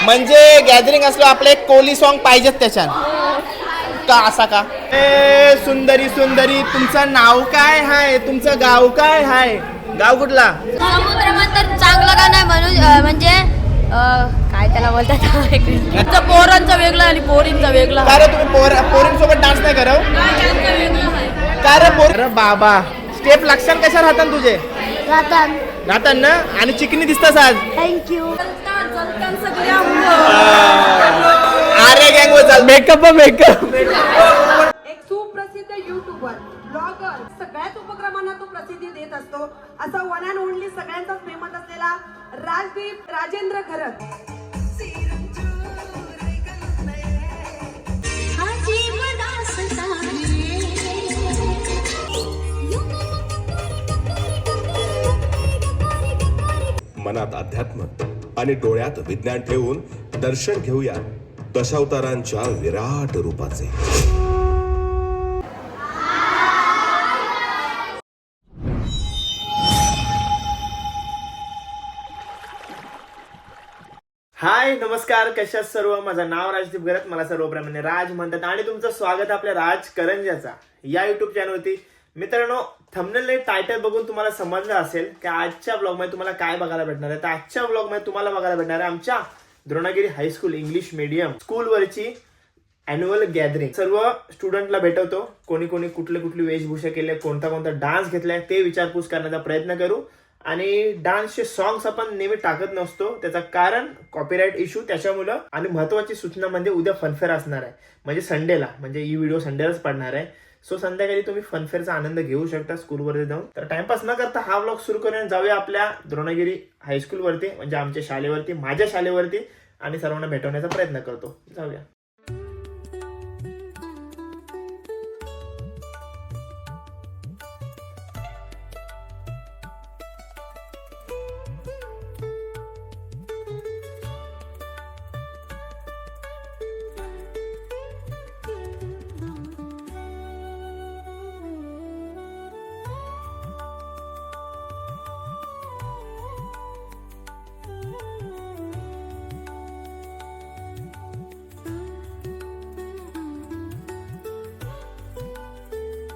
म्हणजे गॅदरिंग असलो आपलं एक कोली सॉन्ग पाहिजेत त्याच्यात का असा का? ए सुंदरी सुंदरी तुमचं नाव काय हाय, तुमचं गाव काय हाय? गाव कुठला? समुद्र मंथन चांगलं का नाही म्हणून म्हणजे काय त्याला बोलतात पोरांचं वेगळं आणि पोरींचं वेगळं. का रे तुम्ही पोरींसोबत डान्स नाही करव? का रे पोर? अरे बाबा स्टेप लक्षात कशा राहतात तुझे? राहतात ना. आणि चिकनी दिसतास आज. थँक्यू. अरे गँग चाल मेकअप एक सुप्रसिद्ध युट्यूबर ब्लॉगर सगळ्याच उपक्रमांना तो प्रसिद्धी देत असतो. असा वन अँड ओनली सगळ्यांचा फेमस असलेला राजदीप राजेंद्र खरत. मनात अध्यात्म आणि डोळ्यात विज्ञान ठेवून दर्शन घेऊया दशावतारांच्या विराट रूपाचे. हाय नमस्कार, कशात सर्व. माझं नाव राजदीप गरत, मला सर्वप्रमाणे राज म्हणतात आणि तुमचं स्वागत आपल्या राज करंजाचा या युट्यूब चॅनलवरती. मित्रांनो, थंबनेल टायटल बघून तुम्हाला समजलं असेल की आजच्या ब्लॉगमध्ये तुम्हाला काय बघायला भेटणार आहे. तर आजच्या ब्लॉगमध्ये तुम्हाला बघायला भेटणार आहे आमच्या द्रोणागिरी हायस्कूल इंग्लिश मीडियम स्कूलवरची अॅन्युअल गॅदरिंग. सर्व स्टुडंटला भेटवतो, कोणी कोणी कुठली वेशभूषा केली, कोणता डान्स घेतलाय ते विचारपूस करण्याचा प्रयत्न करू. आणि डान्सचे सॉंग्स आपण नेहमी टाकत नसतो, त्याचं कारण कॉपीराईट इश्यू, त्याच्यामुळं. आणि महत्वाची सूचना म्हणजे उद्या फनफेअर असणार आहे, म्हणजे संडेला, म्हणजे ही व्हिडिओ संडेलाच पडणार आहे. सो संध्याकाळी तुम्ही फनफेअरचा आनंद घेऊ शकता स्कूलवरती जाऊन. तर टाइमपास न करता हा व्लॉग सुरू करून जाऊया आपल्या द्रोणागिरी हायस्कूलवरती, म्हणजे आमच्या शाळेवरती, माझ्या शाळेवरती, आणि सर्वांना भेटवण्याचा प्रयत्न करतो. जाऊया.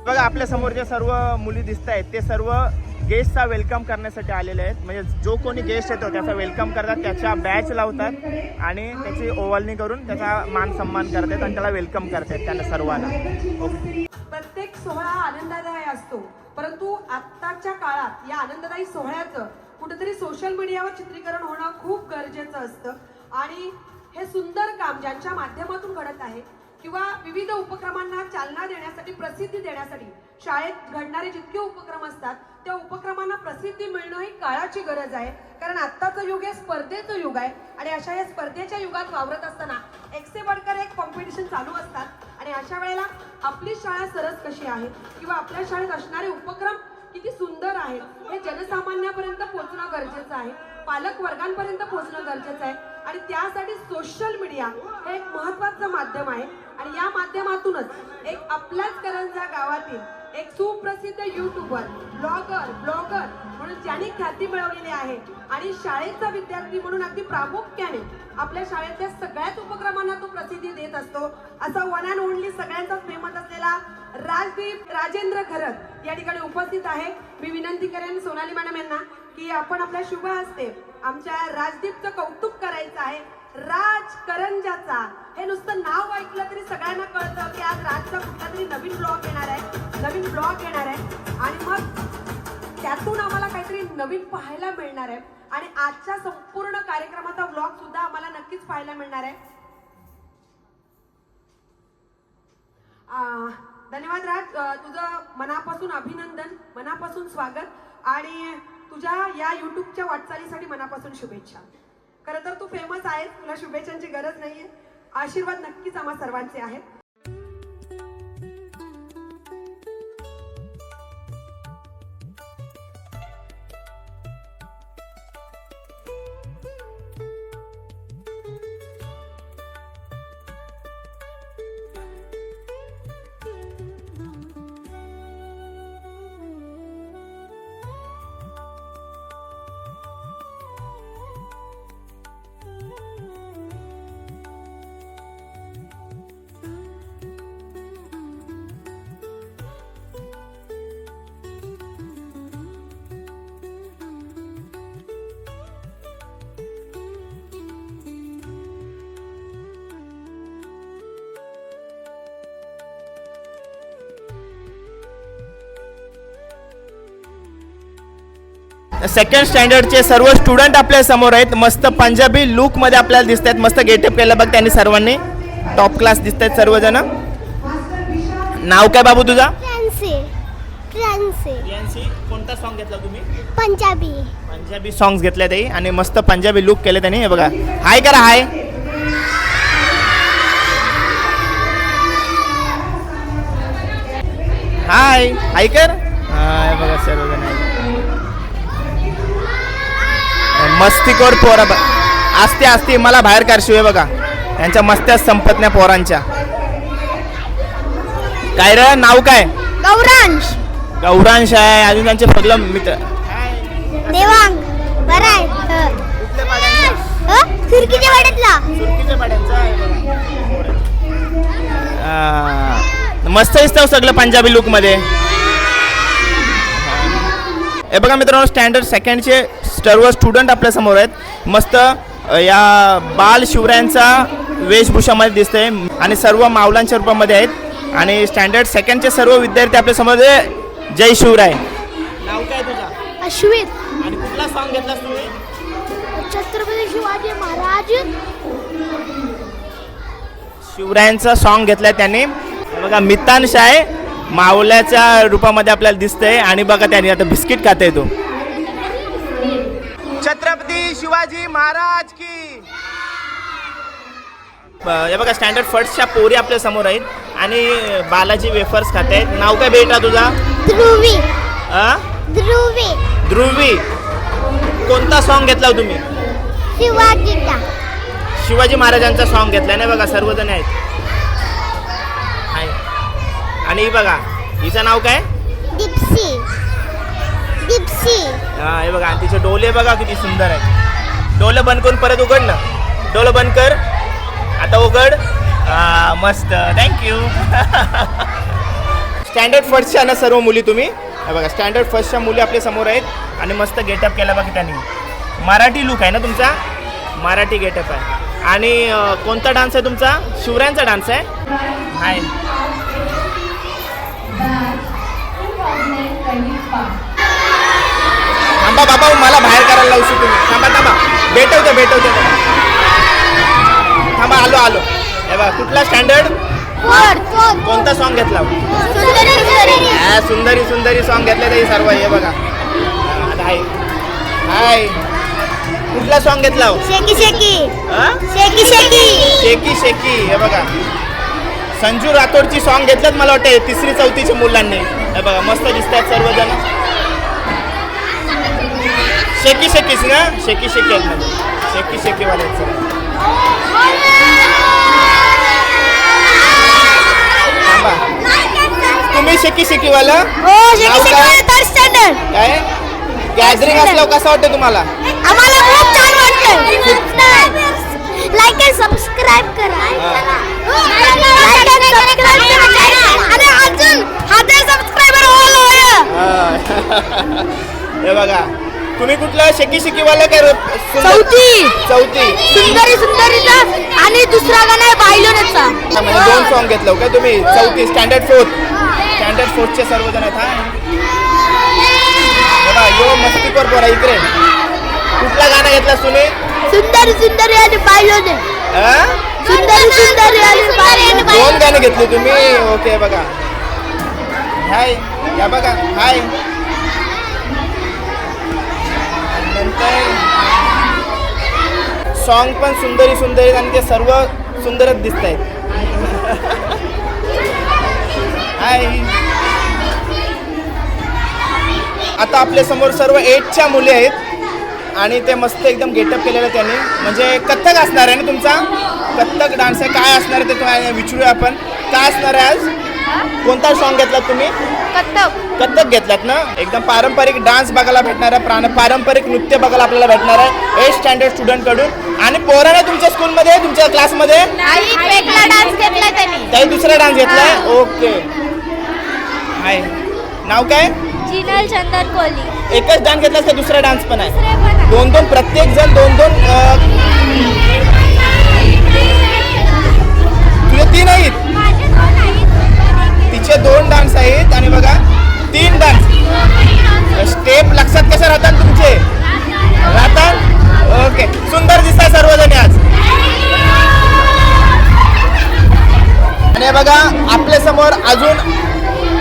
बघा आपल्या समोरच्या सर्व मुली दिसत आहेत, ते सर्व गेस्टचा वेलकम करण्यासाठी आलेले आहेत. म्हणजे जो कोणी गेस्ट येतो त्याचा वेलकम करतात, त्याच्या बॅच लावतात आणि त्याची ओवाळणी करून त्याचा मान सन्मान करतात आणि त्याला वेलकम करतात त्यांना सर्वांना. प्रत्येक सोहळा आनंददायी असतो, परंतु आत्ताच्या काळात या आनंददायी सोहळ्याचं कुठेतरी सोशल मीडियावर चित्रीकरण होणं खूप गरजेचं असतं. आणि हे सुंदर काम ज्यांच्या माध्यमातून घडत आहे किंवा विविध उपक्रमांना चालना देण्यासाठी, प्रसिद्धी देण्यासाठी शाळेत घडणारे जितके उपक्रम असतात त्या उपक्रमांना प्रसिद्धी मिळणं ही काळाची गरज आहे. कारण आत्ताचं युग हे स्पर्धेचं युग आहे आणि अशा या स्पर्धेच्या युगात वावरत असताना एक से बढ़कर एक कॉम्पिटिशन चालू असतात. आणि अशा वेळेला आपली शाळा सरस कशी आहे किंवा आपल्या शाळेत असणारे उपक्रम किती सुंदर आहेत हे जनसामान्यापर्यंत पोहोचणं गरजेचं आहे, पालक वर्गांपर्यंत पोहोचणं गरजेचं आहे. आणि त्यासाठी सोशल मीडिया हे एक महत्त्वाचं माध्यम आहे. आणि या माध्यमातूनच एक आपल्याच करंजा गावातील एक सुप्रसिद्ध युट्यूबर ब्लॉगर म्हणून ज्यांनी ख्याती मिळवलेली आहे आणि शाळेचा विद्यार्थी म्हणून अगदी प्रामुख्याने आपल्या शाळेतल्या सगळ्याच उपक्रमांना तो प्रसिद्धी देत असतो. असा वन अँड ओनली सगळ्यांचा फेमस असलेला राजदीप राजेंद्र खरत या ठिकाणी उपस्थित आहे. मी विनंती करेन सोनाली मॅडम यांना की आपण आपल्या शुभ हस्ते आमच्या राजदीपचं कौतुक करायचं आहे. राज करंजाचा हे नुसतं नाव ऐकलं तरी सगळ्यांना कळतं की आज राजचा कुठला तरी नवीन ब्लॉग येणार आहे आणि मग त्यातून आम्हाला काहीतरी नवीन पाहायला मिळणार आहे. आणि आजच्या संपूर्ण कार्यक्रमाचा ब्लॉग सुद्धा आम्हाला नक्कीच पाहायला मिळणार आहे. धन्यवाद राज, तुझं मनापासून अभिनंदन, मनापासून स्वागत आणि तुझ्या या युट्यूबच्या वाटचालीसाठी मनापासून शुभेच्छा. खरं तर तू फेमस आहेस, तुला शुभेच्छांची गरज नाहीये, आशीर्वाद नक्कीच आम्हा सर्वांचे आहेत. सेकंड स्टँडर्डचे सर्व स्टुडंट आपल्या समोर आहेत. मस्त पंजाबी लुक मध्ये आपल्याला दिसत आहेत. मस्त गेटअप केलं बघ त्यांनी सर्वांनी. टॉप क्लास दिसत आहेत सर्वजण. नाव काय बाबू तुझा? कोणता सॉन्ग घेतला तुम्ही? पंजाबी सॉंग्स घेतले ते आणि मस्त पंजाबी लुक केले त्यांनी. हे बघा, हाय करा, हाय. हाय हाय कर. हाय बघा सर्वजण मस्तीखोर पोरा. असते असते मला बाहेर काढशिव. हे बघा यांच्या मस्त्या संपत नाही पोरांच्या. काय रे नाव काय? गौरांश आहे. अजून त्यांचे सगळं मित्र. देवांग बराय सुरकीच्या वाड्यातला. मस्त दिसतं सगळं पंजाबी लुक मध्ये. हे बघा मित्रांनो, स्टँडर्ड सेकंडचे सर्व स्टुडंट आपल्या समोर आहेत. मस्त या बाल शिवरायांचा वेशभूषामध्ये दिसते आणि सर्व मावलांच्या रूपामध्ये आहेत. आणि स्टँडर्ड सेकंडचे सर्व विद्यार्थी आपल्या समोर. जय शिवराय. नाव काय तुझा? अश्वित. आणि कुठला सॉन्ग घेतलास तुम्ही? छत्रपती शिवाजी महाराज. शिवरायांचा सॉन्ग घेतलाय त्यांनी. बघा मितांश आहे, मावल्याच्या रूपामध्ये आपल्याला दिसतंय. आणि बघा त्यांनी आता बिस्किट खाते तो. छत्रपती शिवाजी महाराज की. हे बघा स्टँडर्ड फर्स्टच्या पोरी आपल्या समोर आहेत आणि बालाजी वेफर्स खात आहेत. नाव काय बेटा तुझा? ध्रुवी. ध्रुवी. ध्रुवी. कोणता सॉन्ग घेतला हो तुम्ही? शिवाजीचा. शिवाजी महाराजांचा सॉन्ग घेतला नाही. बघा सर्वजण आहेत. आणि ही बघा हिचं नाव काय? दीप्सी. हे बघा तिचे डोले बघा किती सुंदर आहेत. डोलं बंद करून परत उघड ना. डोलं बंद कर, आता उघड. मस्त, थँक्यू. स्टँडर्ड फर्स्टच्या ना सर्व मुली तुम्ही. हे बघा स्टँडर्ड फर्स्टच्या मुली आपल्या समोर आहेत आणि मस्त गेटअप केला बघा त्यांनी. मराठी लुक आहे ना तुमचा? मराठी गेटअप आहे. आणि कोणता डान्स आहे तुमचा? शिवरायांचा डान्स आहे. हाय. थांबा बाबा, मला बाहेर करायला लावशी तुम्ही. थांबा भेटवते थांबा. आलो. हे बघा कुठला स्टँडर्ड? कोणता सॉन्ग घेतला? सुंदरी सॉन्ग घेतले ते सर्व. हे बघा हाय. कुठला सॉन्ग घेतला? शेकी. हे बघा संजू राठोडची सॉन्ग घेतल्यात मला वाटते 3री 4थीच्या मुलांनी. हे बघा मस्त दिसतात सर्वजण. शेकीच ना? शेकी वाले. थांबा, तुम्ही शेकी वाला? काय गॅदरिंग असल्यावर कसं वाटतं तुम्हाला? आम्हाला खूप छान वाटतं. लाईक आणि सबस्क्राईब करा. आणि अजून हाते सबस्क्रायबर हे बघा तुम्ही कुठला शेकी वाला काय? चौथी. सुंदरीचा आणि दुसरा गाणं आहे बायलोनेचा. म्हणजे 2 सॉन्ग घेतलं काय तुम्ही? चौथी स्टँडर्ड फोर्थचे सर्वजण आहेत. बघा यो मस्तीखोर पोरा इकडे. कुठला गाणं घेतला तुम्ही? सुंदरी आणि बायलोने. सुंदरी आणि बायलोने. 2 गाणे घेतले तुम्ही. ओके बघा हाय. या बघा हाय. सॉन्ग पण सुंदरी आणि ते सर्व सुंदरच दिसत आहेत. हाय. आता आपल्या समोर सर्व 8च्या मुली आहेत आणि ते मस्त एकदम गेटअप केलेलं त्यांनी. म्हणजे कथ्थक असणार आहे ना तुमचा? कथ्थक डान्स आहे. काय असणार आहे ते तुम्हाला विचारूया आपण. काय असणार आहे आज? कोणता सॉन्ग घेतलात तुम्ही? कथ्थक घेतलात ना? एकदम पारंपरिक डान्स बघायला भेटणार आहे. पारंपरिक नृत्य बघायला आपल्याला भेटणार आहे 8th स्टँडर्ड स्टुडंट कडून. आणि पोराने तुमच्या स्कूलमध्ये, तुमच्या क्लासमध्ये काही दुसरा डान्स घेतलाय? ओके. हाय. नाव काय? जिनल चंदन कोहली. एकच डान्स घेतलास का दुसरा डान्स पण आहे? 2 प्रत्येक जण 2 तुझे 3 आहेत. तिचे 2 डान्स आहेत आणि बघा 3 डान्स. स्टेप लक्षात कशा राहतात तुमचे? समोर अजून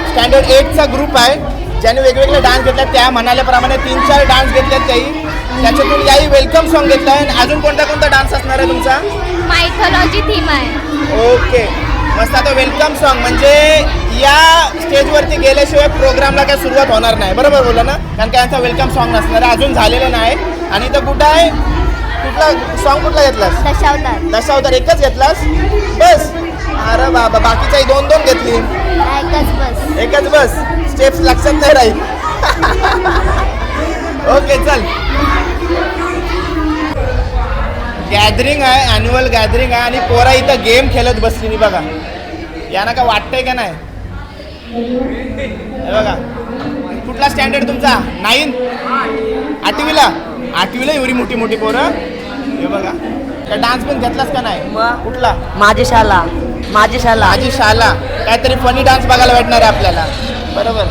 स्टँडर्ड 8चा ग्रुप आहे ज्याने वेगवेगळे डान्स घेतले. त्या म्हणाल्याप्रमाणे 3-4 डान्स घेतलेत त्याही. त्याच्यातून याही वेलकम सॉन्ग घेतला आहे. अजून कोणता कोणता डान्स असणार आहे तुमचा? मायथॉलॉजी थीम आहे. ओके मस्त. आता वेलकम सॉन्ग म्हणजे या स्टेजवरती गेल्याशिवाय प्रोग्रामला काय सुरुवात होणार नाही. बरोबर बोला ना? कारण काय यांचा वेलकम सॉन्ग नसणार आहे, अजून झालेलं नाही. आणि इथं कुठं आहे, कुठला सॉन्ग कुठला घेतलास? दशावतार. दशावतार एकच घेतलास बस? अरे बाबा बाकीच्याही 2-2 घेतली. एकच बस. स्टेप्स लक्षात नाही राहील. ओके चल. गॅदरिंग आहे, ॲन्युअल गॅदरिंग आहे आणि पोरा इथं गेम खेळत बसली बघा. यांना का वाटतंय का नाही? हे बघा कुठला स्टँडर्ड तुमचा? 9? 8वीला एवढी मोठी मोठी पोरं. हे बघा काय डान्स पण घेतलास का नाही? कुठला? माझी शाला. माझी शाला. काहीतरी फनी डान्स बघायला भेटणार आहे आपल्याला. बरोबर.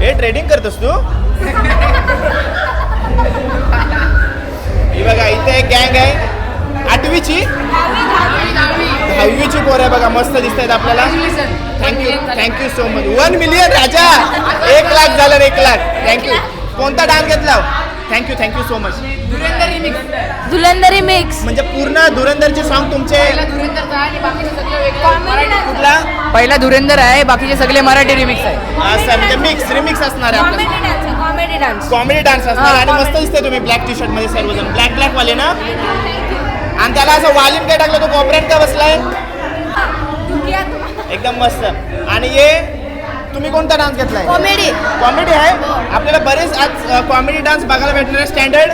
हे ट्रेडिंग करतोस तू? ही बघा इथे एक गँग आहे 8वीची 10वीची पोर आहे बघा. मस्त दिसत आहेत आपल्याला. Thank you so much. 1 मिलियन राजा. 1 लाख झालं. 1 लाख. थँक्यू. कोणता डान्स घेतला? Thank you so much. धुरंधरी मिक्स. म्हणजे पूर्ण धुरंधरचे सॉन्ग तुमचे? कुठला? पहिला धुरंधर आहे, बाकीचे सगळे मराठी रिमिक्स आहे. असं म्हणजे रिमिक्स असणार आहे आपला. कॉमेडी डान्स असणार. आणि मस्त दिसते तुम्ही ब्लॅक टी शर्ट मध्ये सर्वजण. ब्लॅक वाले ना? आणि त्याला असं वालीन काय टाकलं? तो कॉपरेट का बसलाय? एकदम मस्त. आणि हे तुम्ही कोणता डान्स घेतलाय? कॉमेडी आहे. आपल्याला बरेच आज कॉमेडी डान्स बघायला भेटणार आहे. स्टँडर्ड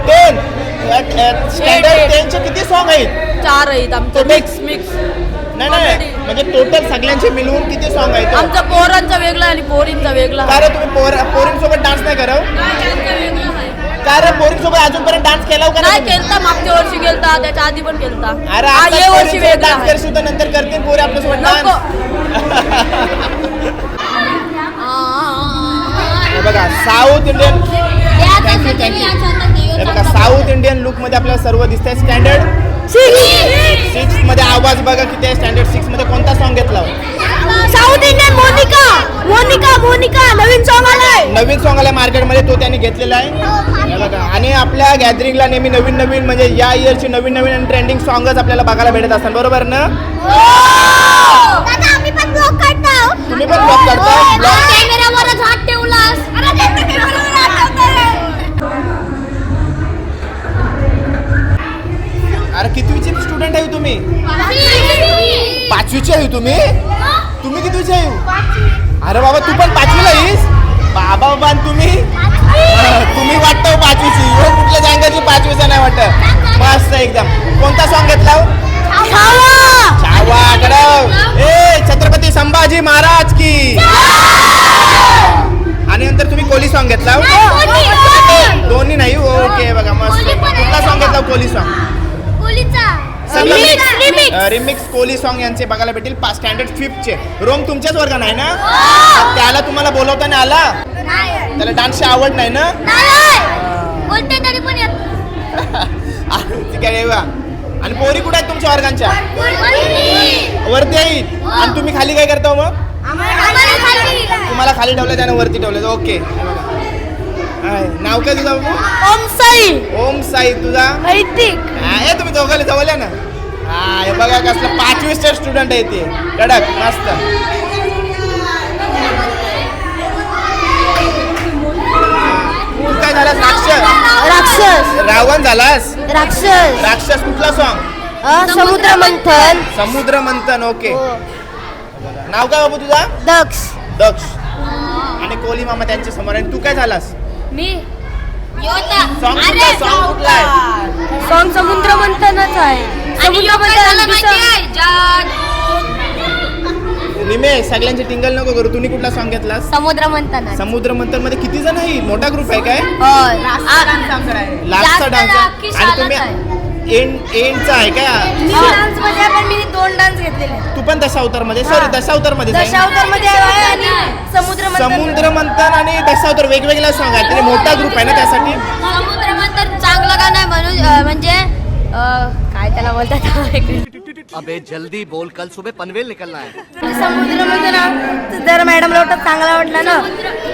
10. स्टँडर्ड 10चे किती सॉन्ग आहेत? 4 आहेत आमचं. मिक्स नाही म्हणजे टोटल सगळ्यांचे मिळून किती सॉन्ग आहेत? आमचं पोरांचं वेगळं आणि पोरींचं वेगळं. का रे तुम्ही पोरींसोबत डान्स नाही करावं? का रे पोरींसोबत अजूनपर्यंत डान्स केला का नाही केलता. मागच्या वर्षी केलता, त्याच्या आधी पण केलता. अरे या वर्षी वेगळा डान्स करशील तर नंतर करतील पोरी आपल्यासोबत डान्स. बघा साऊथ इंडियन. थँक्यू. बघा साऊथ इंडियन लुक मध्ये आपल्याला सर्व दिसतंय. स्टँडर्ड 6 मध्ये आवाज बघा किती आहे. स्टँडर्ड 6 मध्ये कोणता सॉन्ग घेतला? साऊथ इंडियन मोनिका नवीन सॉन्ग आलाय. नवीन सॉन्ग आलाय मार्केटमध्ये, तो त्यांनी घेतलेला आहे. हे बघा. आणि आपल्या गॅदरिंगला नेहमी नवीन म्हणजे या इयरची नवीन आणि ट्रेंडिंग सॉंगच आपल्याला बघायला भेटत असतात. बरोबर ना? दादा आम्ही पण ब्लॉग करतो. तुम्ही पण ब्लॉग करता? कॅमेरावरच हात ठेवलास. अरे कितवीचे स्टुडंट आहे तुम्ही? 5वीचे आहे तुम्ही? तुम्ही कितवीचे आहे? अरे बाबा तू पण 5वीला आहेस? बाबा तुम्ही वाटतं 5वीची. हो कुठल्या जांगाची 5वीचा नाही वाटत. मस्त एकदम. कोणता सॉन्ग घेतला? छावा कडव. ए छत्रपती संभाजी महाराज की. आणि नंतर तुम्ही कोली सॉन्ग घेतला? दोन्ही नाही. ओके बघा मस्त. कुठला सॉन्ग घेतला? कोली सॉन्ग. रिमिक्स कोली सॉन्ग यांचे बघायला भेटेल. स्टँडर्ड 5चे. रोम तुमच्याच वर्गात आहे ना? त्याला तुम्हाला बोलवता नाही आला? त्याला डान्सची आवड नाही ना? बोलते तरी पण येत. ठीक आहे. आणि पोरी कुठे आहेत तुमच्या वर्गांच्या? वरती आहेत. आणि तुम्ही खाली काय करता मग? तुम्हाला खाली ठेवलं त्याने वरती ठेवलं. ओके. नाव काय तुझं बाबू? ओम साई. तुझा? हे तुम्ही दोघांना जवळ ना? हा हे बघा कसलं 5वीचे स्टुडंट आहे ते. कडक मस्त. तू काय झालास? राक्षस. रावण झालास? राक्षस. कुठला सॉन्ग? समुद्र मंथन. ओके. नाव काय बाबू तुझा? दक्ष. आणि कोली मामा त्यांच्या समोर. आणि तू काय झालास? मी सॉन्ग कुठला आहे? सॉन्ग समुद्र मंथनच आहे. निमे सगळ्यांचे टिंगल नको करू. तुम्ही कुठला सॉन्ग घेतला? समुद्र मंथन. समुद्र मंथन मध्ये किती जण आहे? मोठा ग्रुप आहे काय? लास्टचा जास्त डान्स की आहे. आणि तुम्ही एंडचा आहे का? डान्स मध्ये पण मी 2 डान्स घेतलेले. तू पण दशावतार मध्ये? सॉरी दशावतार मध्ये. समुद्र मंथन आणि दशावतार वेगवेगळ्या सॉन्ग आहेत. तरी मोठा ग्रुप आहे ना त्यासाठी. समुद्र मंथन चांगलं गाणं आहे म्हणून म्हणजे काय त्याला बोलतात अबे जल्दी बोल, कल सुबह पनवेल निकलना है. समुद्र मध्ये ना जर मॅडमला वाटत चांगला वाटला ना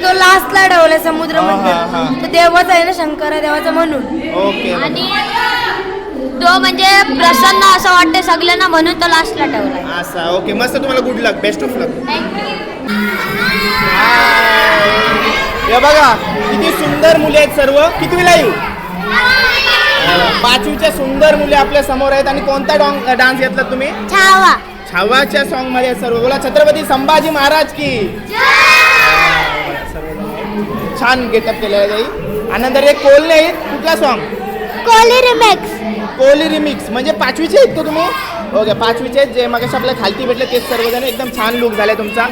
तो लास्टला ठेवलाय समुद्र मध्ये तो देवाचा आहे ना शंकर आहे देवाचा म्हणून. ओके आणि तो म्हणजे प्रसन्न असं वाटतं सगळ्यांना म्हणून तो लास्टला ठेवलाय. असा ओके मस्त. तुम्हाला गुड लक, बेस्ट ऑफ लक. हे बघा किती सुंदर मुले आहेत सर्व. कितवीला येऊ? 5वीच्या सुंदर मुले आपल्या समोर आहेत. आणि कोणता डान्स घेतला तुम्ही? छावा. छावाच्या सॉन्ग मध्ये आहेत सर्व. बोला छत्रपती संभाजी महाराज की. छान गेटअप केलेला आहे ताई. आणि नंतर एक कोल्हे आहेत. कुठला सॉन्ग? कोली रिमिक्स. कोहली रिमिक्स. म्हणजे 5वीचे आहेत का तुम्ही? ओके 5वीचे आहेत. जे मगाशी आपल्या खालती भेटले तेच सर्वजण. एकदम छान लुक झालाय तुमचा.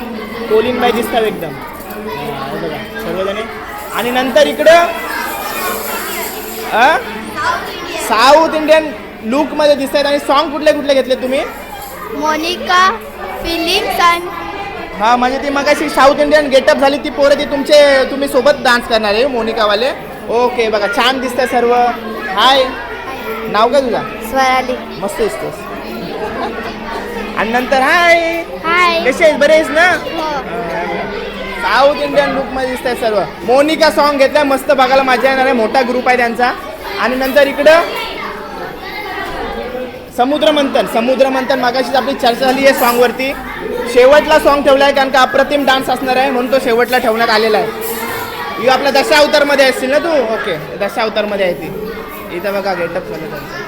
कोलिन बाई दिसतात एकदम सर्वजण. आणि नंतर इकडं साऊथ इंडियन लुक मध्ये दिसत आहेत. आणि सॉन्ग कुठले कुठले घेतले तुम्ही? मोनिका फिलिंग्स अँड हा म्हणजे ती मगाशी साऊथ इंडियन गेटअप झाली ती पोरं ती तुम्ही सोबत डान्स करणार आहे मोनिकावाले. ओके बघा छान दिसतंय सर्व. हाय नाव काय तुझा? स्वराली. मस्त दिसतोस. आणि नंतर हाय हाय. कसे आहेस? बरे आहेस ना? साऊथ इंडियन लुक मध्ये दिसत आहे सर्व. मोनिका सॉन्ग घेतलाय मस्त बघायला मजा येणार आहे. मोठा ग्रुप आहे त्यांचा. आणि नंतर इकडं समुद्र मंथन मागाशीच आपली चर्चा झाली आहे सॉन्ग वरती. शेवटला सॉन्ग ठेवला आहे कारण का अप्रतिम डान्स असणार आहे म्हणून तो शेवटला ठेवण्यात आलेला आहे. आपल्या दशावतार मध्ये असतील ना तू? ओके दशावतार मध्ये आहे ती. इथं बघा गेटअप मध्ये त्यांचं.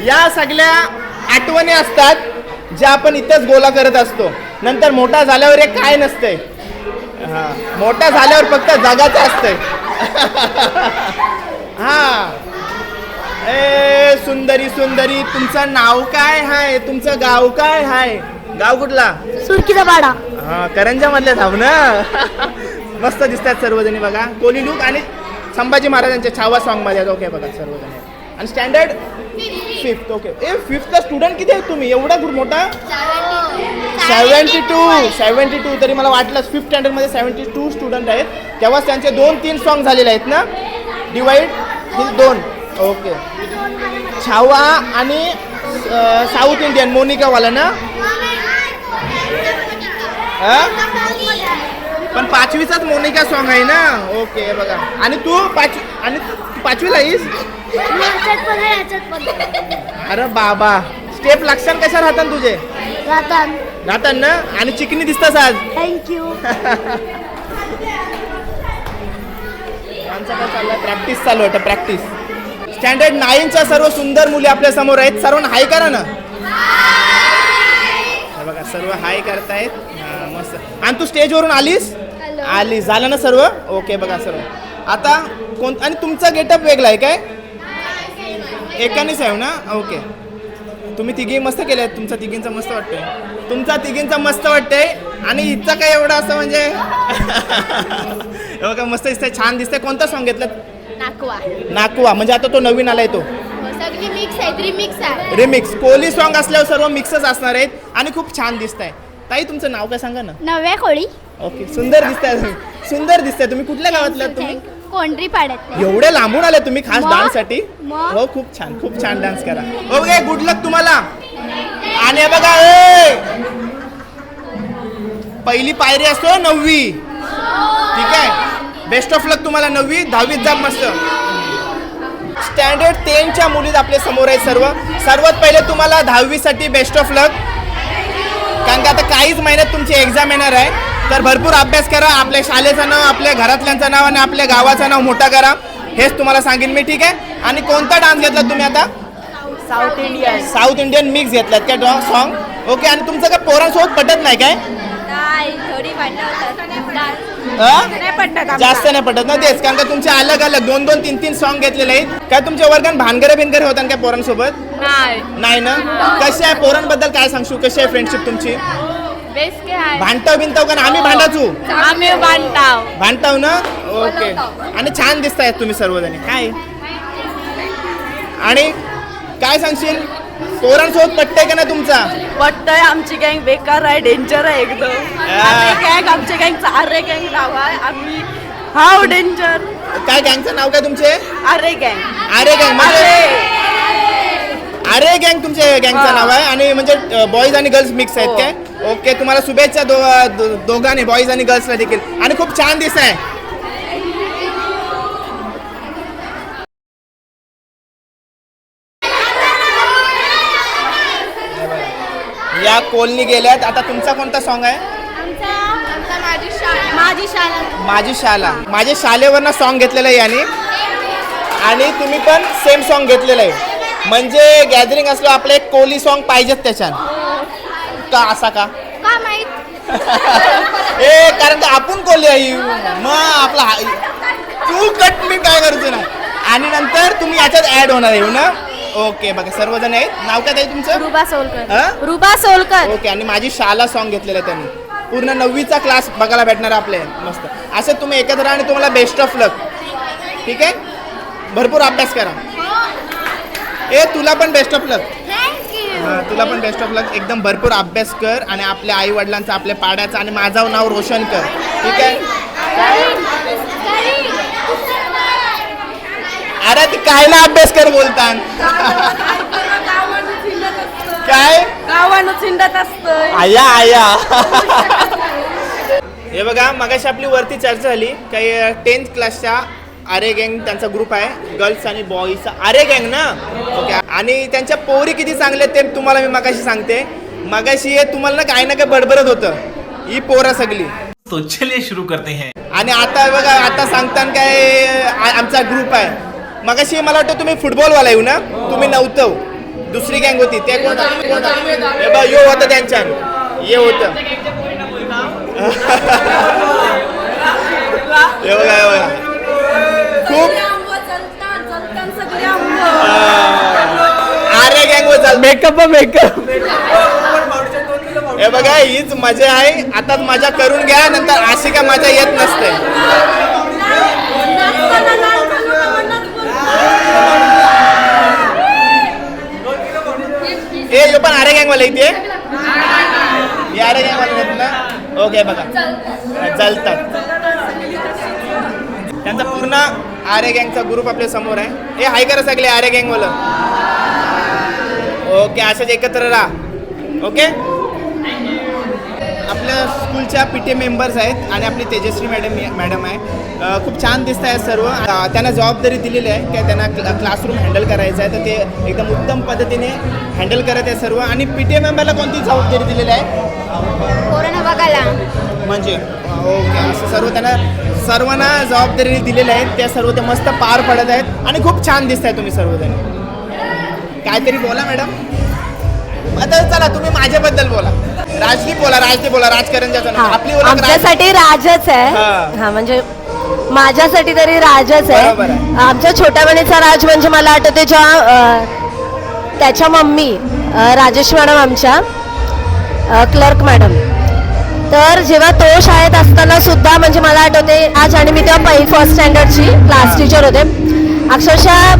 या सगळ्या आठवणी असतात ज्या आपण इथंच गोला करत असतो. नंतर मोठा झाल्यावर एक काय नसतंय. हा मोठा झाल्यावर फक्त जगाचं असतंय. हा ए सुंदरी सुंदरी तुमचं नाव काय हाय? तुमचं गाव काय हाय? गाव कुठला? सुरकीचा पाडा. हा करंजा मधले थांब ना. मस्त दिसतात सर्वजणी बघा. कोली लुक आणि संभाजी महाराजांच्या छावा सॉन्ग मध्ये. ओके बघा सर्वजण. आणि स्टँडर्ड 5th. ओके 5thला स्टुडंट किती आहेत तुम्ही? एवढा ग्रुप मोठा? 72. तरी मला वाटलं 5th स्टँडर्ड मध्ये 72 स्टुडंट आहेत. तेव्हाच त्यांचे 2-3 सॉन्ग झालेले आहेत ना डिवाइड 2. ओके छावा आणि साऊथ इंडियन मोनिकावाला ना. पण 5वीचाच मोनिका सॉन्ग आहे ना. ओके बघा. आणि तू 5वीला येईस? अरे बाबा स्टेप लक्षण कशा राहतात तुझे? राहतात ना. आणि चिकनी दिसतास आज. थँक्यू. काय चाललंय? प्रॅक्टिस चालू आहे. प्रॅक्टिस. स्टँडर्ड 9च्या सर्व सुंदर मुली आपल्या समोर आहेत. सर्वांना हाय करा ना. बघा सर्व हाय करतायत. मस्त. आणि तू स्टेजवरून आलीस? झालं ना सर्व? ओके बघा सर्व. आता कोण आणि तुमचा गेटअप वेगळा आहे काय? एकानेच आहे ना. ओके तुम्ही तिघी मस्त केलं. तुमचा तिघींचा मस्त वाटतंय. तुमचा तिघींचा मस्त वाटतंय. आणि इथं काय एवढं असं म्हणजे बघा मस्त दिसतंय. छान दिसतंय. कोणता सॉन्ग घेतलं? नाकुआ. म्हणजे आता तो नवीन आलाय तो सगळी मिक्स आहे. रिमिक्स आहे. रिमिक्स. कोहली सॉन्ग असल्यावर सर्व मिक्सच असणार आहेत. आणि खूप छान दिसतंय. ताई तुमचं नाव काय सांगा ना? नव्या कोळी. ओके सुंदर दिसताय. तुम्ही कुठल्या गावातल्या? तुम्ही कोंडरी पाड्यात. एवढे लांबून आले तुम्ही खास डान्स साठी? मग? हो खूप छान डान्स करा. ओके गुड लक तुम्हाला. आणि हे बघा पहिली पायरी असतो 9वी. ठीक आहे बेस्ट ऑफ लक तुम्हाला. 9वी 10वीत जा मस्त. स्टँडर्ड 10च्या मुलीत आपल्या समोर आहेत सर्व. सर्वात पहिले तुम्हाला 10वी साठी बेस्ट ऑफ लक. कारण का आता काहीच महिन्यात तुमची एक्झाम येणार आहे. तर भरपूर अभ्यास करा. आपल्या शाळेचं नाव आपल्या घरातल्यांचं नाव आणि आपल्या गावाचं नाव मोठा करा. हेच तुम्हाला सांगेन मी. ठीक आहे. आणि कोणता डान्स घेतला तुम्ही आता? साऊथ इंडियन मिक्स घेतलात काय सॉन्ग? ओके. आणि तुमचं काय पोरांसोबत पटत नाही काय? जास्त नाही पटत ना. तेच कारण का तुमचे अलग 2-2, 3-3 सॉन्ग घेतलेले आहेत. काय तुमच्या वर्गात भानगरे होतात काय पोरांसोबत? नाही ना. कशी आहे पोरांबद्दल काय सांगू? कशी आहे फ्रेंडशिप तुमची? भांडताव का ना? आम्ही भांडताव ना. ओके. आणि छान दिसतायत तुम्ही सर्वजणी. काय आणि काय सांगशील? पोरांसोबत पटतंय का नाही तुमचा? पटतंय. आमची गँग बेकार आहे, डेंजर आहे एकदम. गँग आमच्या गँगचा आरे गँग नाव आहे. आम्ही हाव डेंजर. काय गँगचं नाव काय तुमचे? आरे गँग. अरे गँग अरे गँग तुमचे गँगचं नाव आहे आणि म्हणजे बॉईज आणि गर्ल्स मिक्स आहेत काय? ओके, तुम्हाला शुभेच्छा दोघांनी, बॉईज आणि गर्ल्सला देखील. आणि खूप छान दिसत आहे. या कोलनी गेल्यात. आता तुमचा कोणता सॉन्ग आहे? माझी शाला. माझ्या शालेवरनं सॉन्ग घेतलेलं आहे याने आणि तुम्ही पण सेम सॉन्ग घेतलेलं आहे. म्हणजे गॅदरिंग असलं आपलं एक कोहली सॉन्ग पाहिजेत त्याच्यात. का असा का? ए कारण का आपण कोहली आहे मग आपला तू कट मी काय करतो ना. आणि नंतर तुम्ही याच्यात ऍड होणार आहे ना. ओके, बघा सर्वजण आहेत. नाव काय आहे तुमचं? रुबा सोलकर. हा? रुबा सोलकर. ओके, आणि माझी शाला सॉन्ग घेतलेलं आहे त्यांनी. पूर्ण 9वीचा क्लास बघायला भेटणार आपले. मस्त. असं तुम्ही एकत्र आणि तुम्हाला बेस्ट ऑफ लक. ठीक आहे, भरपूर अभ्यास करा. ए तुला पण बेस्ट ऑफ लक. तुला पण बेस्ट ऑफ लक. एकदम भरपूर अभ्यास कर आणि आपल्या आई वडिलांचा, आपल्या पाड्याचा आणि माझं नाव रोशन कर. ठीक आहे. अरे ती कायला अभ्यास कर बोलतात. काय गावानं चिंडत असतंय. आया हे बघा, मगाशी आपली वरती चर्चा झाली काही 10th क्लासच्या आरे गँग त्यांचा ग्रुप आहे, गर्ल्स आणि बॉईजचा आरे गँग ना. ओके, आणि त्यांच्या पोरी किती चांगले ते तुम्हाला मी मगाशी सांगते. मगाशी तुम्हाला ना काही ना काही बडबडत होतं ही पोरं सगळी. तो चलिए शुरू करते हैं. आणि आता बघा, आता सांगताना काय आमचा ग्रुप आहे. मगाशी मला वाटतं तुम्ही फुटबॉलवाला येऊ ना, तुम्ही नव्हतं. दुसरी गँग होती ते कोण? हे बघ यो होतं त्यांच्या, ये होतं. हे बघा, हे बघा खूप आरे गँग वर चाल. मेकअप. हे बघा, हीच मजा आहे. आताच मजा करून घ्या, नंतर अशी काय मजा येत नसते. ए यो पण आरे गँग वाला इथे आरे गँग वाला आहेत ना. ओके, बघा जलतात. त्यांचा पूर्ण आरे गँगचा ग्रुप आपल्या समोर आहे. हे हाय करा सगळे आरे गँग वाला. ओके, अशाच एकत्र राहा. ओके, आपल्या स्कूलच्या पीटी मेंबर्स आहेत आणि आपली तेजश्री मॅडम आहे. खूप छान दिसत आहे सर्व. त्यांना जबाबदारी दिलेली आहे की त्यांना क्लासरूम हँडल करायचं आहे, तर ते एकदम उत्तम पद्धतीने हँडल करत आहे सर्व. आणि पीटी मेंबरला कोणती जबाबदारी दिलेली आहे? कोरोना बघायला. म्हणजे ओके, असं सर्वांना जबाबदारी दिलेली आहे. त्या सर्व ते मस्त पार पडत आहेत आणि खूप छान दिसत आहे तुम्ही सर्वजण. काहीतरी बोला मॅडम. आता चला तुम्ही माझ्याबद्दल बोला. राजदीप बोला. राजकरंजाचं आपली ओळख आमच्यासाठी राजच आहे. हा म्हणजे माझ्यासाठी तरी राजच बरोबर आहे. आहे. आमच्या छोट्या बहिणीचा राज म्हणजे मला आठवते त्याच्या मम्मी राजेश मॅडम, आमच्या क्लर्क मॅडम. तर जेव्हा तो शाळेत असताना सुद्धा म्हणजे मला आठवते आज, आणि मी तेव्हा फर्स्ट स्टँडर्डची क्लास टीचर होते. अक्षरशः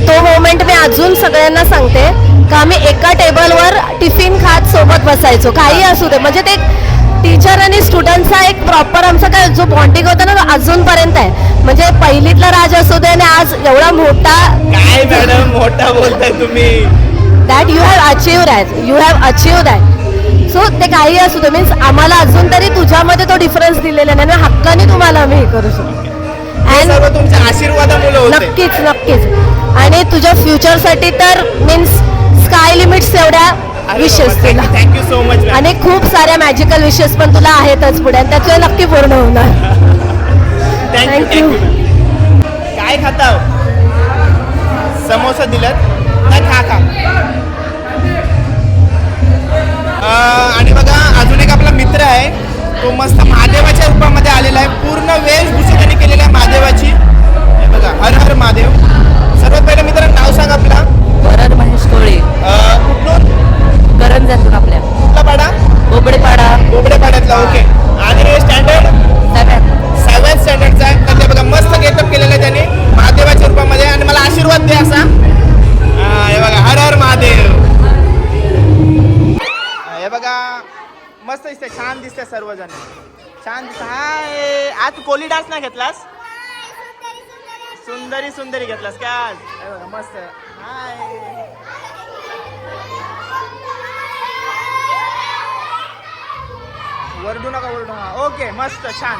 तो मोमेंट मी अजून सगळ्यांना सांगते का आम्ही एका टेबलवर टिफिन खात सोबत बसायचो, काही असू दे. म्हणजे ते टीचर आणि स्टुडंटचा एक प्रॉपर आमचा काय जो बॉन्डिंग होता ना, तो अजूनपर्यंत आहे. म्हणजे पहिलीतला राज असू दे आणि आज एवढा मोठा. काय मॅडम मोठा बोलताय तुम्ही. That you have achieve that. So ते काही असू दे, मीन्स आम्हाला अजून तरी तुझ्यामध्ये तो डिफरन्स दिलेला नाही. हक्काने तुम्हाला आम्ही हे करू शकतो. सर्व तुमच्या आशीर्वादामुळे होते. नक्कीच. आणि तुझ्या फ्युचरसाठी तर मीन्स स्काय लिमिट्स एवढ्या विशेष तुला. Thank you so much. आणि खूप साऱ्या मॅजिकल विशेष पण तुला आहेतच पुढे, आणि त्याचे नक्की पूर्ण होणार. थँक्यू. काय खाता? समोसा दिलात नाही? खा. आणि बघा अजून एक आपला मित्र आहे, तो मस्त महादेवाच्या रूपामध्ये आलेला आहे. पूर्ण वेशभूषा त्यांनी केलेली आहे महादेवाची. हे बघा, हर हर महादेव. सर्वात पहिलं मित्रांनो नाव सांगा आपला. वरद महेश कोळे. कुठून? करंजातून. आपल्या कुठला पाडा? बोबडेपाड्यातला. ओके. आणि स्टँडर्ड 7th स्टँडर्डचा आहे. तर ते बघा मस्त गेटअप केलेलं आहे त्यांनी महादेवाच्या रूपामध्ये. आणि मला आशीर्वाद द्या असा. हे बघा, हर हर महादेव. बघा मस्त दिसते, छान दिसते सर्वजण, छान दिसत. हाय, आज तू कोली डान्स नाही घेतलास? सुंदरी सुंदरी घेतलास का आज? हे बघा मस्त. हाय, वरडू नका वरडू. हा ओके, मस्त छान,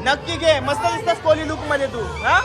नक्की घे. मस्त दिसतेस कोली लुक मध्ये तू. हा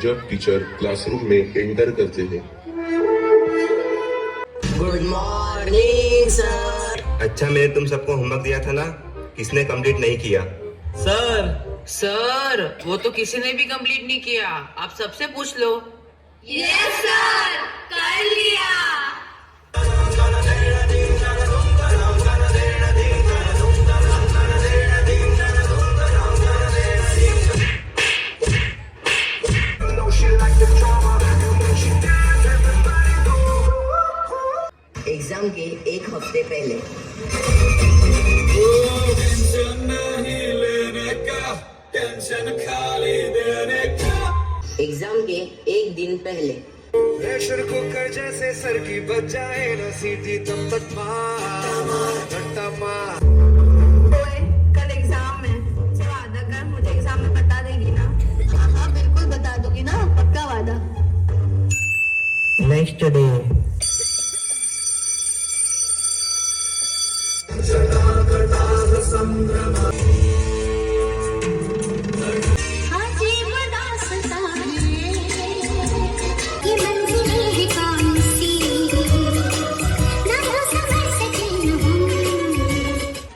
जब टीचर क्लासरूम में एंटर करते हैं। Good morning sir. अच्छा, मैंने तुम सबको होमवर्क दिया था ना, किसने कंप्लीट नहीं किया? सर वो तो किसी ने भी कंप्लीट नहीं किया, आप सबसे पूछ लो। यस सर, कर लिया। एग्जाम के एक हफ्ते पहले एग्जाम के एक दिन पहले प्रेशर कुकर जैसे सर की बच जाए ना सीटी, तब तक कल एग्जाम है, तो वादा कर मुझे एग्जाम में बता देगी ना? हाँ बिल्कुल बता दूंगी ना, पक्का वादा। नेक्स्ट डे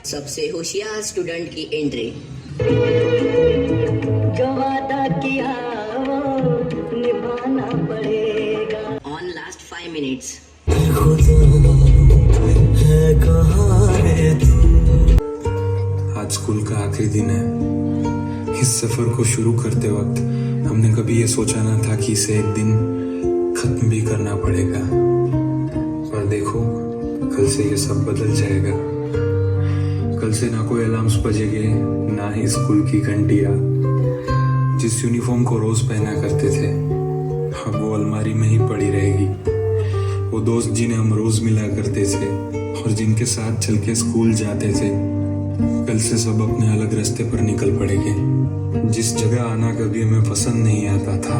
सबसे होशियार स्टूडेंट की एंट्री। जो वादा किया वो निभाना पड़ेगा। ऑन लास्ट 5 मिनट्स आज स्कूल का आखिरी दिन है। इस सफर को शुरू करते वक्त हमने कभी ये सोचा ना था कि इसे एक दिन खत्म भी करना पड़ेगा। पर देखो, कल से ये सब बदल जाएगा। कल से ना कोई अलार्म्स बजेंगे, ना ही स्कूल की घंटियां। जिस यूनिफॉर्म को रोज पहना करते थे, अब वो अलमारी में ही पड़ी रहेगी। वो दोस्त जिन्हें हम रोज मिला करते थे और जिनके साथ चल के स्कूल जाते थे, कल से सब अपने अलग रास्ते पर निकल पड़ेंगे। जिस जगह आना कभी हमें पसंद नहीं आता था,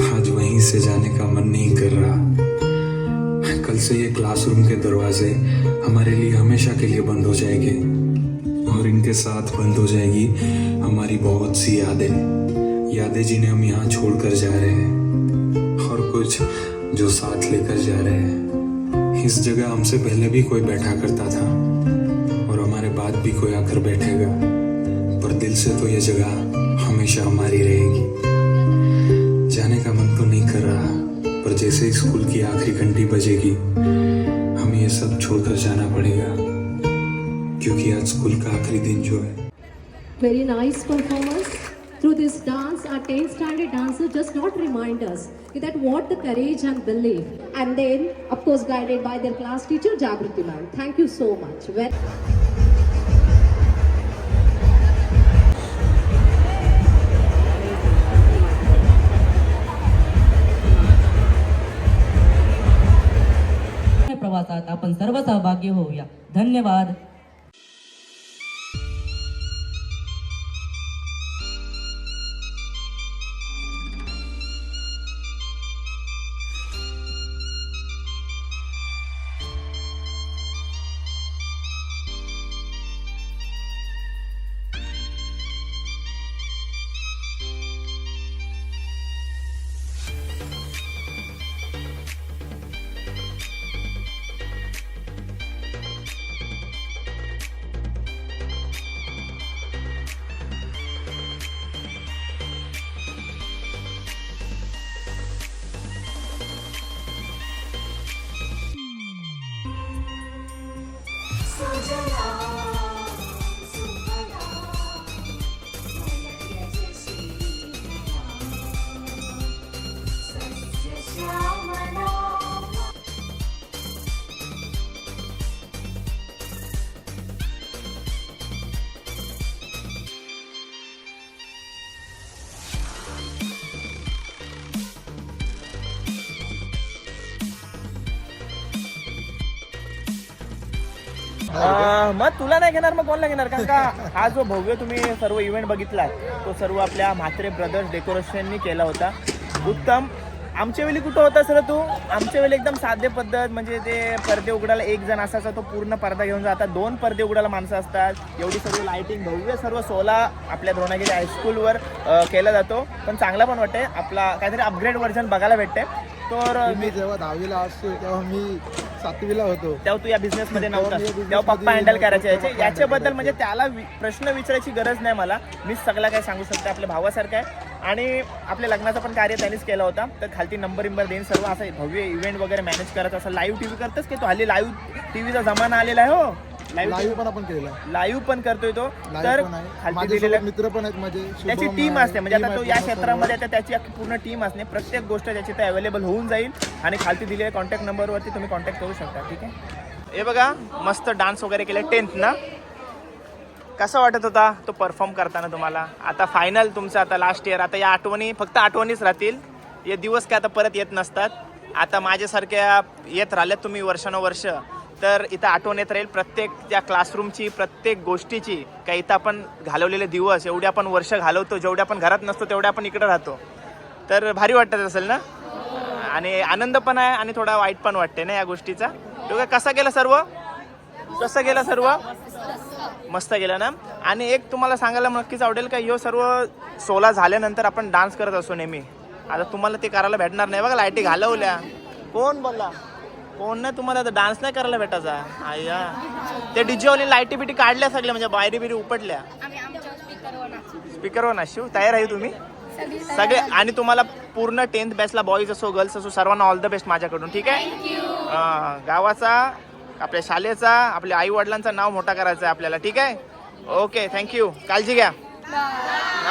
आज वहीं से जाने का मन नहीं कर रहा। कल से ये क्लासरूम के दरवाजे हमारे लिए हमेशा के लिए बंद हो जाएंगे और इनके साथ बंद हो जाएगी हमारी बहुत सी यादें जिन्हें हम यहाँ छोड़कर जा रहे हैं और कुछ जो साथ लेकर जा रहे हैं। इस जगह हमसे पहले भी कोई बैठा करता था और हमारे बाद भी कोई आकर बैठेगा, पर दिल से तो ये जगह हमेशा हमारी रहेगी। जाने का मन तो नहीं कर रहा, पर जैसे ही स्कूल की आखिरी घंटी बजेगी, हमें ये सब छोड़कर जाना पड़ेगा, क्योंकि आज स्कूल का आखिरी दिन जो है। Very nice performance. Through this dance, our 10th standard dancers just not remind us that what the courage and belief, and then of course guided by their class teacher Jagruti ma'am. Thank you so much. प्रवासात आपण सर्व सहभागी होऊया. धन्यवाद. मग तुला नाही घेणार, मग कोणला घेणार? कारण का हा जो भव्य तुम्ही सर्व इव्हेंट बघितलात तो सर्व आपल्या म्हात्रे ब्रदर्स डेकोरेशननी केला होता. उत्तम आमच्या वेळी कुठं होता सर तू? आमच्या वेळी एकदम साधे पद्धत, म्हणजे ते पडदे उघडायला एक जण असायचा, तो पूर्ण पडदा घेऊन जातात. 2 पडदे उघडायला माणसं असतात. एवढी सर्व लाईटिंग भव्य सर्व 16 आपल्या द्रोणागिरी हायस्कूलवर केला जातो. पण चांगला पण वाटते, आपला काहीतरी अपग्रेड व्हर्जन बघायला भेटते. तर मी जेव्हा 10वीला असतो तेव्हा मी 7वीला होतो. तेव्हा तू या बिझनेसमध्ये नव्हता, तेव्हा पप्पा हँडल करायचे याच्याबद्दल म्हणजे त्याला प्रश्न विचारायची गरज नाही मला. मीच सगळं काय सांगू शकते. आपल्या भावासारखं आहे. आणि आपल्या लग्नाचं पण कार्य त्यांनीच केलं होता. तर खालती नंबर देईन सर्व. असं भव्य इव्हेंट वगैरे मॅनेज करायचं. असं लाईव्ह टीव्ही करतोस की तो? हल्ली लाईव्ह टीव्हीचा जमाना आलेला आहे. हो, लाईव्ह पण आपण केलेला. लाईव्ह पण करतोय तो. तर खालती दिलेले मित्र पण आहेत माझे. त्याची टीम असते, म्हणजे आता तो या क्षेत्रामध्ये आता त्याची पूर्ण टीम असते. प्रत्येक गोष्ट त्याची ते अवेलेबल होऊन जाईल. आणि खालती दिलेल्या कॉन्टॅक्ट नंबरवरती तुम्ही कॉन्टॅक्ट करू शकता. ठीक आहे. हे बघा मस्त डान्स वगैरे केले 10th ना. कसा वाटत होता तो परफॉर्म करताना तुम्हाला? आता फायनल तुमचं, आता लास्ट इयर. आता या आठवणी फक्त आठवणीच राहतील. हे दिवस काय आता परत येत नसतात. आता माझ्यासारख्या येत राहिल्यात तुम्ही वर्षानुवर्ष, तर इथं आठवण येत राहील प्रत्येक त्या क्लासरूमची, प्रत्येक गोष्टीची. काही इथं आपण घालवलेले दिवस, एवढे आपण वर्ष घालवतो, जेवढे आपण घरात नसतो तेवढे आपण इकडे राहतो. तर भारी वाटत असेल ना. आणि आनंद पण आहे आणि थोडा वाईट पण वाटते ना या गोष्टीचा. तो कसा गेला सर्व? कसं गेलं सर्व? मस्त गेलं ना. आणि एक तुम्हाला सांगायला नक्कीच आवडेल का, ह्यो सर्व 16 झाल्यानंतर आपण डान्स करत असतो नेहमी. आता तुम्हाला ते करायला भेटणार नाही. बघा लाईटी घालवल्या. कोण बोलला? कोण नाही तुम्हाला आता डान्स नाही करायला भेटायचा. आया ते डीजेवाली लाईटी बिटी काढल्या सगळ्या, म्हणजे बाहेरी बिरी उपटल्या. स्पीकरवर नाशिव तयार आहे तुम्ही सगळे. आणि तुम्हाला पूर्ण 10th बॅचला बॉईज असो गर्ल्स असो सर्वांना ऑल द बेस्ट माझ्याकडून. ठीक आहे. गावाचा, आपल्या शाळेचा, आपल्या आई वडिलांचं नाव मोठा करायचं आहे आपल्याला. ठीक आहे. Okay, thank you. काळजी घ्या.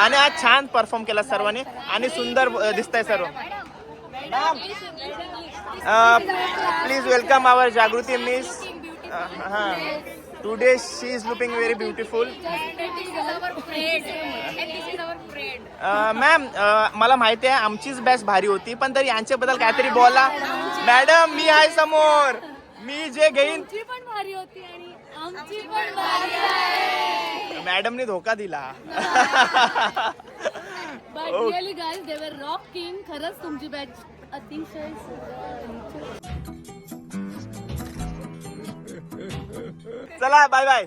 आणि आज छान परफॉर्म केला सर्वांनी आणि सुंदर दिसतंय सर्व. Please welcome our Jagruti miss. हां, today she is looking very beautiful. Ma'am मला माहिती आहे आमचीच बॅच भारी होती, पण तरी यांच्याबद्दल काहीतरी बोला. मॅडम मी आहे समोर, मी जे घेईन. मॅडमने धोका दिला. खरंच तुमची बॅच अतिशय. चला बाय बाय.